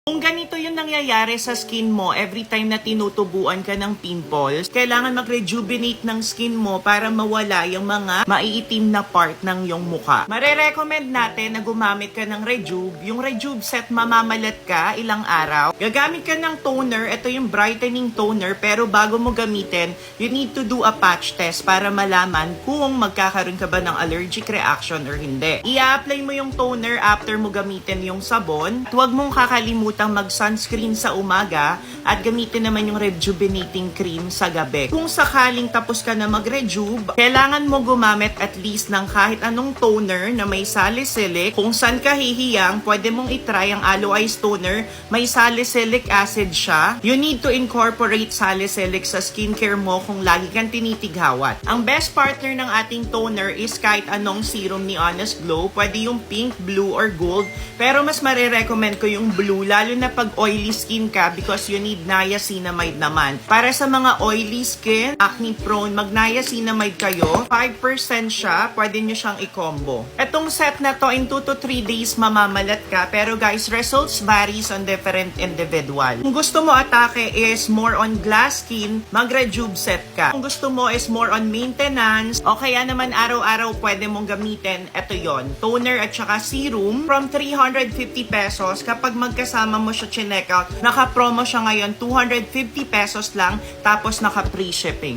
Kung ganito yung nangyayari sa skin mo every time na tinutubuan ka ng pimples, kailangan mag-rejuvenate ng skin mo para mawala yung mga maiitim na part ng yung mukha. Mare-recommend natin na gumamit ka ng Rejube. Yung Rejube set, mamamalat ka ilang araw. Gagamit ka ng toner, ito yung brightening toner, pero bago mo gamitin, you need to do a patch test para malaman kung magkakaroon ka ba ng allergic reaction or hindi. I-apply mo yung toner after mo gamitin yung sabon. At huwag mong kakalimutan mag-sunscreen sa umaga at gamitin naman yung rejuvenating cream sa gabi. Kung sakaling tapos ka na mag-rejube, kailangan mo gumamit at least ng kahit anong toner na may salicylic. Kung saan ka hihiyang, pwede mong itry ang Aloe Ice Toner. May salicylic acid siya. You need to incorporate salicylic sa skincare mo kung lagi kang tinitighawat. Ang best partner ng ating toner is kahit anong serum ni Honest Glow. Pwede yung pink, blue, or gold. Pero mas marirecommend ko yung blue, lalo na pag oily skin ka because you need niacinamide naman. Para sa mga oily skin, acne prone, mag niacinamide kayo. 5% siya, pwede nyo siyang i-combo. Etong set na to, in 2 to 3 days mamamalat ka. Pero guys, results varies on different individual. Kung gusto mo atake is more on glass skin, mag-rejube set ka. Kung gusto mo is more on maintenance, o kaya naman araw-araw pwede mong gamitin, eto yon, toner at saka serum from 350 pesos. Kapag magkasama mo siya chineck out, naka-promo siya ngayon, 250 pesos lang, tapos naka-free shipping.